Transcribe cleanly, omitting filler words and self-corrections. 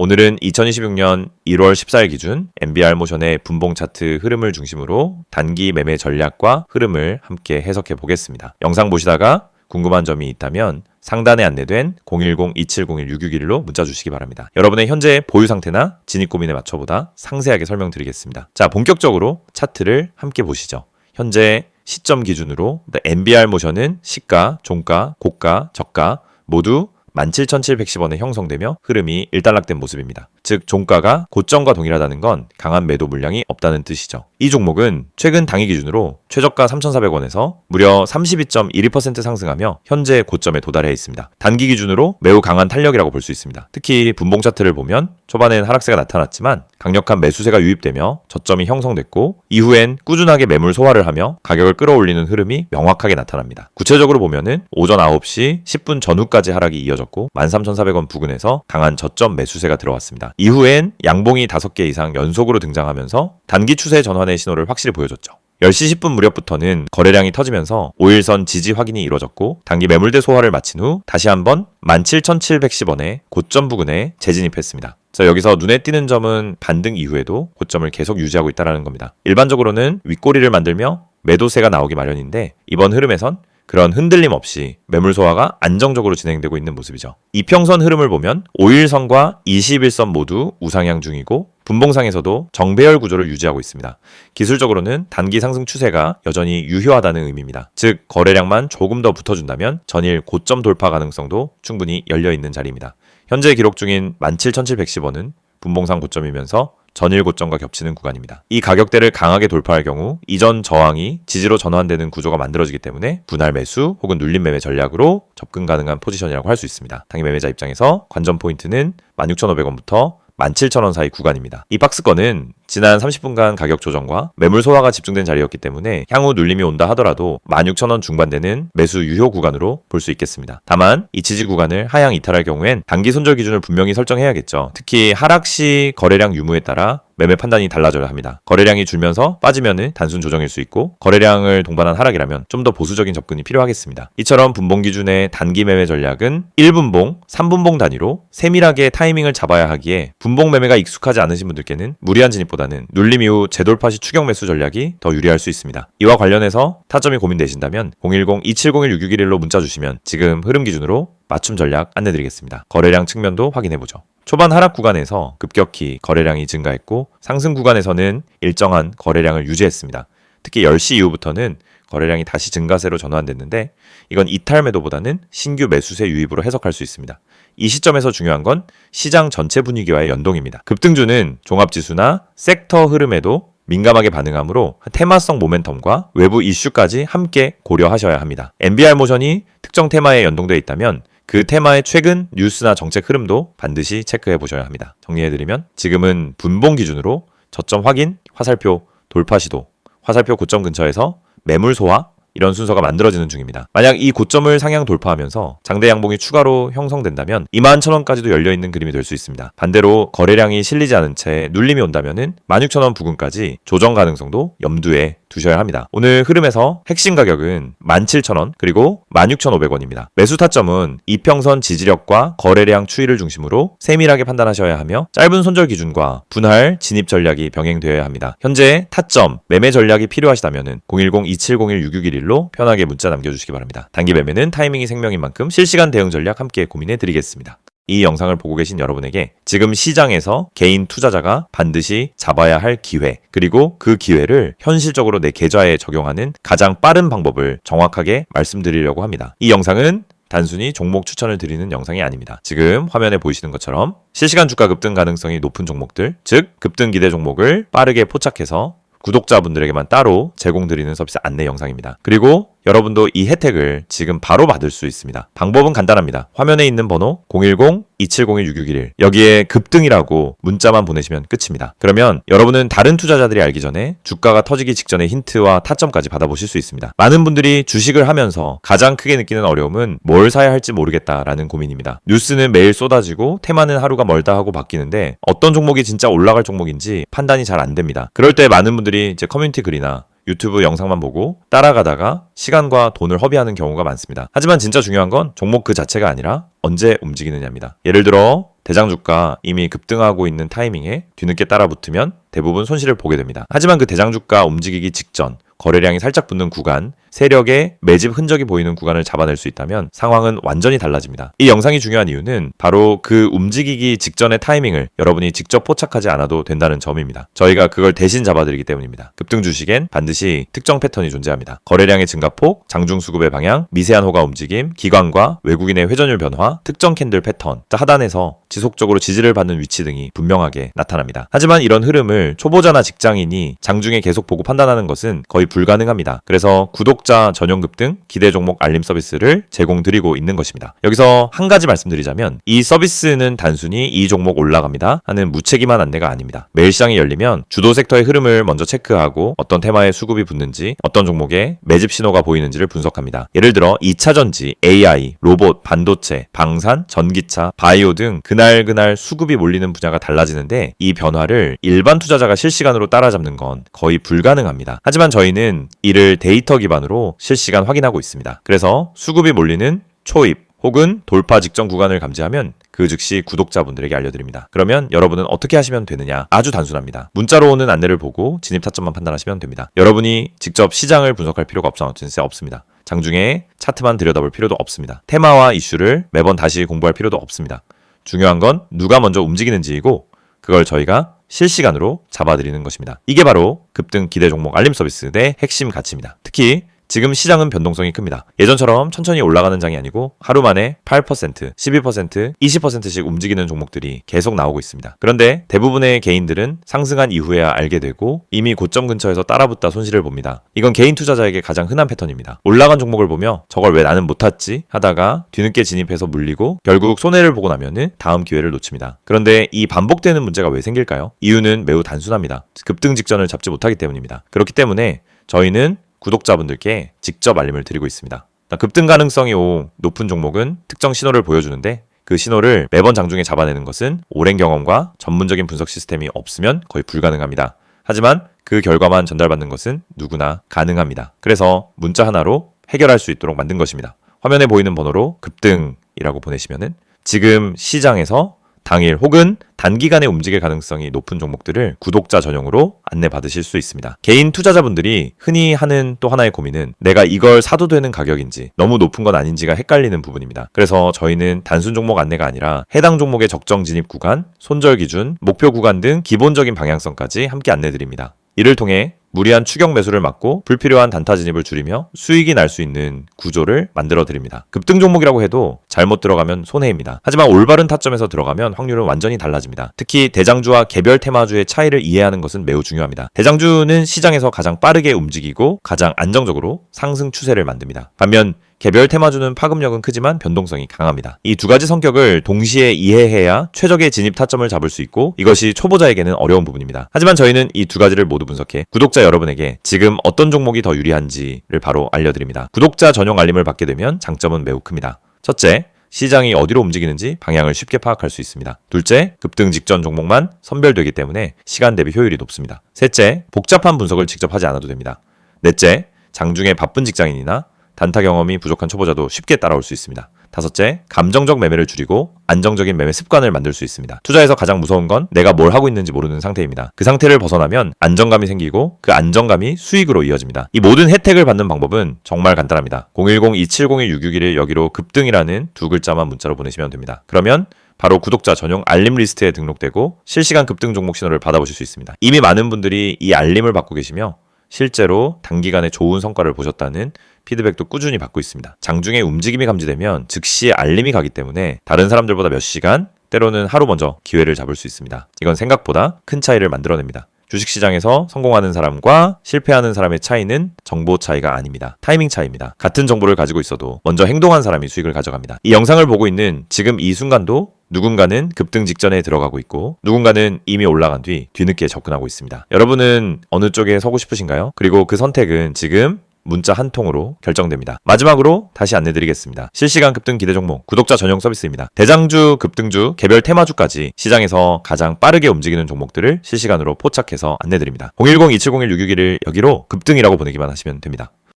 오늘은 2026년 1월 14일 기준 NBR모션의 분봉 차트 흐름을 중심으로 단기 매매 전략과 흐름을 함께 해석해 보겠습니다. 영상 보시다가 궁금한 점이 있다면 상단에 안내된 010-2701-6611로 문자 주시기 바랍니다. 여러분의 현재 보유 상태나 진입 고민에 맞춰보다 상세하게 설명드리겠습니다. 자, 본격적으로 차트를 함께 보시죠. 현재 시점 기준으로 NBR모션은 시가, 종가, 고가, 저가 모두 17,710원에 형성되며 흐름이 일단락된 모습입니다. 즉 종가가 고점과 동일하다는 건 강한 매도 물량이 없다는 뜻이죠. 이 종목은 최근 당일 기준으로 최저가 3,400원에서 무려 32.12% 상승하며 현재 고점에 도달해 있습니다. 단기 기준으로 매우 강한 탄력이라고 볼 수 있습니다. 특히 분봉 차트를 보면 초반엔 하락세가 나타났지만 강력한 매수세가 유입되며 저점이 형성됐고 이후엔 꾸준하게 매물 소화를 하며 가격을 끌어올리는 흐름이 명확하게 나타납니다. 구체적으로 보면은 오전 9시 10분 전후까지 하락이 이어졌고 13,400원 부근에서 강한 저점 매수세가 들어왔습니다. 이후엔 양봉이 5개 이상 연속으로 등장하면서 단기 추세 전환의 신호를 확실히 보여줬죠. 10시 10분 무렵부터는 거래량이 터지면서 5일선 지지 확인이 이루어졌고 단기 매물대 소화를 마친 후 다시 한번 17,710원의 고점 부근에 재진입했습니다. 자, 여기서 눈에 띄는 점은 반등 이후에도 고점을 계속 유지하고 있다는 겁니다. 일반적으로는 윗꼬리를 만들며 매도세가 나오기 마련인데 이번 흐름에선 그런 흔들림 없이 매물 소화가 안정적으로 진행되고 있는 모습이죠. 이평선 흐름을 보면 5일선과 21선 모두 우상향 중이고 분봉상에서도 정배열 구조를 유지하고 있습니다. 기술적으로는 단기 상승 추세가 여전히 유효하다는 의미입니다. 즉 거래량만 조금 더 붙어준다면 전일 고점 돌파 가능성도 충분히 열려있는 자리입니다. 현재 기록 중인 17,710원은 분봉상 고점이면서 전일 고점과 겹치는 구간입니다. 이 가격대를 강하게 돌파할 경우 이전 저항이 지지로 전환되는 구조가 만들어지기 때문에 분할 매수 혹은 눌림 매매 전략으로 접근 가능한 포지션이라고 할 수 있습니다. 당일 매매자 입장에서 관전 포인트는 16,500원부터 17,000원 사이 구간입니다. 이 박스권은 지난 30분간 가격 조정과 매물 소화가 집중된 자리였기 때문에 향후 눌림이 온다 하더라도 16,000원 중반대는 매수 유효 구간으로 볼 수 있겠습니다. 다만 이 지지 구간을 하향 이탈할 경우엔 단기 손절 기준을 분명히 설정해야겠죠. 특히 하락 시 거래량 유무에 따라 매매 판단이 달라져야 합니다. 거래량이 줄면서 빠지면은 단순 조정일 수 있고 거래량을 동반한 하락이라면 좀 더 보수적인 접근이 필요하겠습니다. 이처럼 분봉 기준의 단기 매매 전략은 1분봉, 3분봉 단위로 세밀하게 타이밍을 잡아야 하기에 분봉 매매가 익숙하지 않으신 분들께는 무리한 진입보다는 눌림 이후 재돌파 시 추격 매수 전략이 더 유리할 수 있습니다. 이와 관련해서 타점이 고민되신다면 010-2701-6611로 문자 주시면 지금 흐름 기준으로 맞춤 전략 안내드리겠습니다. 거래량 측면도 확인해보죠. 초반 하락 구간에서 급격히 거래량이 증가했고 상승 구간에서는 일정한 거래량을 유지했습니다. 특히 10시 이후부터는 거래량이 다시 증가세로 전환됐는데 이건 이탈 매도보다는 신규 매수세 유입으로 해석할 수 있습니다. 이 시점에서 중요한 건 시장 전체 분위기와의 연동입니다. 급등주는 종합지수나 섹터 흐름에도 민감하게 반응하므로 테마성 모멘텀과 외부 이슈까지 함께 고려하셔야 합니다. NBR모션이 특정 테마에 연동되어 있다면 그 테마의 최근 뉴스나 정책 흐름도 반드시 체크해 보셔야 합니다. 정리해드리면 지금은 분봉 기준으로 저점 확인, 화살표 돌파 시도, 화살표 고점 근처에서 매물 소화 이런 순서가 만들어지는 중입니다. 만약 이 고점을 상향 돌파하면서 장대 양봉이 추가로 형성된다면 21,000원까지도 열려있는 그림이 될 수 있습니다. 반대로 거래량이 실리지 않은 채 눌림이 온다면 16,000원 부근까지 조정 가능성도 염두에 두셔야 합니다. 오늘 흐름에서 핵심 가격은 17,000원 그리고 16,500원입니다. 매수 타점은 이평선 지지력과 거래량 추이를 중심으로 세밀하게 판단하셔야 하며 짧은 손절 기준과 분할 진입 전략이 병행되어야 합니다. 현재 타점, 매매 전략이 필요하시다면 010-2701-6611로 편하게 문자 남겨주시기 바랍니다. 단기 매매는 타이밍이 생명인 만큼 실시간 대응 전략 함께 고민해 드리겠습니다. 이 영상을 보고 계신 여러분에게 지금 시장에서 개인 투자자가 반드시 잡아야 할 기회 그리고 그 기회를 현실적으로 내 계좌에 적용하는 가장 빠른 방법을 정확하게 말씀드리려고 합니다. 이 영상은 단순히 종목 추천을 드리는 영상이 아닙니다. 지금 화면에 보이시는 것처럼 실시간 주가 급등 가능성이 높은 종목들, 즉 급등 기대 종목을 빠르게 포착해서 구독자분들에게만 따로 제공드리는 서비스 안내 영상입니다. 그리고 여러분도 이 혜택을 지금 바로 받을 수 있습니다. 방법은 간단합니다. 화면에 있는 번호 010-2701-6611 여기에 급등이라고 문자만 보내시면 끝입니다. 그러면 여러분은 다른 투자자들이 알기 전에 주가가 터지기 직전의 힌트와 타점까지 받아보실 수 있습니다. 많은 분들이 주식을 하면서 가장 크게 느끼는 어려움은 뭘 사야 할지 모르겠다라는 고민입니다. 뉴스는 매일 쏟아지고 테마는 하루가 멀다 하고 바뀌는데 어떤 종목이 진짜 올라갈 종목인지 판단이 잘 안 됩니다. 그럴 때 많은 분들이 이제 커뮤니티 글이나 유튜브 영상만 보고 따라가다가 시간과 돈을 허비하는 경우가 많습니다. 하지만 진짜 중요한 건 종목 그 자체가 아니라 언제 움직이느냐입니다. 예를 들어 대장주가 이미 급등하고 있는 타이밍에 뒤늦게 따라붙으면 대부분 손실을 보게 됩니다. 하지만 그 대장주가 움직이기 직전 거래량이 살짝 붙는 구간, 세력의 매집 흔적이 보이는 구간을 잡아낼 수 있다면 상황은 완전히 달라집니다. 이 영상이 중요한 이유는 바로 그 움직이기 직전의 타이밍을 여러분이 직접 포착하지 않아도 된다는 점입니다. 저희가 그걸 대신 잡아드리기 때문입니다. 급등 주식엔 반드시 특정 패턴이 존재합니다. 거래량의 증가폭, 장중 수급의 방향, 미세한 호가 움직임, 기관과 외국인의 회전율 변화, 특정 캔들 패턴, 하단에서 지속적으로 지지를 받는 위치 등이 분명하게 나타납니다. 하지만 이런 흐름을 초보자나 직장인이 장중에 계속 보고 판단하는 것은 거의 불가능합니다. 그래서 구독자 전용 급등 기대 종목 알림 서비스를 제공드리고 있는 것입니다. 여기서 한 가지 말씀드리자면 이 서비스는 단순히 이 종목 올라갑니다 하는 무책임한 안내가 아닙니다. 매일 시장이 열리면 주도 섹터의 흐름을 먼저 체크하고 어떤 테마에 수급이 붙는지, 어떤 종목에 매집 신호가 보이는지를 분석합니다. 예를 들어 2차전지, AI, 로봇, 반도체, 방산, 전기차, 바이오 등 그날 수급이 몰리는 분야가 달라지는데 이 변화를 일반 투자자가 실시간으로 따라잡는 건 거의 불가능합니다. 하지만 저희는 이를 데이터 기반으로 실시간 확인하고 있습니다. 그래서 수급이 몰리는 초입 혹은 돌파 직전 구간을 감지하면 그 즉시 구독자분들에게 알려드립니다. 그러면 여러분은 어떻게 하시면 되느냐? 아주 단순합니다. 문자로 오는 안내를 보고 진입 타점만 판단하시면 됩니다. 여러분이 직접 시장을 분석할 필요가 없습니다. 장중에 차트만 들여다볼 필요도 없습니다. 테마와 이슈를 매번 다시 공부할 필요도 없습니다. 중요한 건 누가 먼저 움직이는지이고 그걸 저희가 실시간으로 잡아드리는 것입니다. 이게 바로 급등 기대 종목 알림 서비스의 핵심 가치입니다. 특히 지금 시장은 변동성이 큽니다. 예전처럼 천천히 올라가는 장이 아니고 하루 만에 8%, 12%, 20%씩 움직이는 종목들이 계속 나오고 있습니다. 그런데 대부분의 개인들은 상승한 이후에야 알게 되고 이미 고점 근처에서 따라붙다 손실을 봅니다. 이건 개인 투자자에게 가장 흔한 패턴입니다. 올라간 종목을 보며 저걸 왜 나는 못 탔지? 하다가 뒤늦게 진입해서 물리고 결국 손해를 보고 나면은 다음 기회를 놓칩니다. 그런데 이 반복되는 문제가 왜 생길까요? 이유는 매우 단순합니다. 급등 직전을 잡지 못하기 때문입니다. 그렇기 때문에 저희는 구독자분들께 직접 알림을 드리고 있습니다. 급등 가능성이 높은 종목은 특정 신호를 보여주는데 그 신호를 매번 장중에 잡아내는 것은 오랜 경험과 전문적인 분석 시스템이 없으면 거의 불가능합니다. 하지만 그 결과만 전달받는 것은 누구나 가능합니다. 그래서 문자 하나로 해결할 수 있도록 만든 것입니다. 화면에 보이는 번호로 급등이라고 보내시면은 지금 시장에서 당일 혹은 단기간에 움직일 가능성이 높은 종목들을 구독자 전용으로 안내받으실 수 있습니다. 개인 투자자분들이 흔히 하는 또 하나의 고민은 내가 이걸 사도 되는 가격인지 너무 높은 건 아닌지가 헷갈리는 부분입니다. 그래서 저희는 단순 종목 안내가 아니라 해당 종목의 적정 진입 구간, 손절 기준, 목표 구간 등 기본적인 방향성까지 함께 안내드립니다. 이를 통해 무리한 추격 매수를 막고 불필요한 단타 진입을 줄이며 수익이 날 수 있는 구조를 만들어 드립니다. 급등 종목이라고 해도 잘못 들어가면 손해입니다. 하지만 올바른 타점에서 들어가면 확률은 완전히 달라집니다. 특히 대장주와 개별 테마주의 차이를 이해하는 것은 매우 중요합니다. 대장주는 시장에서 가장 빠르게 움직이고 가장 안정적으로 상승 추세를 만듭니다. 반면 개별 테마주는 파급력은 크지만 변동성이 강합니다. 이 두 가지 성격을 동시에 이해해야 최적의 진입 타점을 잡을 수 있고 이것이 초보자에게는 어려운 부분입니다. 하지만 저희는 이 두 가지를 모두 분석해 구독자 여러분에게 지금 어떤 종목이 더 유리한지를 바로 알려드립니다. 구독자 전용 알림을 받게 되면 장점은 매우 큽니다. 첫째, 시장이 어디로 움직이는지 방향을 쉽게 파악할 수 있습니다. 둘째, 급등 직전 종목만 선별되기 때문에 시간 대비 효율이 높습니다. 셋째, 복잡한 분석을 직접 하지 않아도 됩니다. 넷째, 장중에 바쁜 직장인이나 단타 경험이 부족한 초보자도 쉽게 따라올 수 있습니다. 다섯째, 감정적 매매를 줄이고 안정적인 매매 습관을 만들 수 있습니다. 투자에서 가장 무서운 건 내가 뭘 하고 있는지 모르는 상태입니다. 그 상태를 벗어나면 안정감이 생기고 그 안정감이 수익으로 이어집니다. 이 모든 혜택을 받는 방법은 정말 간단합니다. 010-2701-661을 여기로 급등이라는 두 글자만 문자로 보내시면 됩니다. 그러면 바로 구독자 전용 알림 리스트에 등록되고 실시간 급등 종목 신호를 받아보실 수 있습니다. 이미 많은 분들이 이 알림을 받고 계시며 실제로 단기간에 좋은 성과를 보셨다는 피드백도 꾸준히 받고 있습니다. 장중에 움직임이 감지되면 즉시 알림이 가기 때문에 다른 사람들보다 몇 시간, 때로는 하루 먼저 기회를 잡을 수 있습니다. 이건 생각보다 큰 차이를 만들어냅니다. 주식시장에서 성공하는 사람과 실패하는 사람의 차이는 정보 차이가 아닙니다. 타이밍 차이입니다. 같은 정보를 가지고 있어도 먼저 행동한 사람이 수익을 가져갑니다. 이 영상을 보고 있는 지금 이 순간도 누군가는 급등 직전에 들어가고 있고 누군가는 이미 올라간 뒤 뒤늦게 접근하고 있습니다. 여러분은 어느 쪽에 서고 싶으신가요? 그리고 그 선택은 지금 문자 한 통으로 결정됩니다. 마지막으로 다시 안내드리겠습니다. 실시간 급등 기대 종목 구독자 전용 서비스입니다. 대장주, 급등주, 개별 테마주까지 시장에서 가장 빠르게 움직이는 종목들을 실시간으로 포착해서 안내드립니다. 010-2701-661을 여기로 급등이라고 보내기만 하시면 됩니다.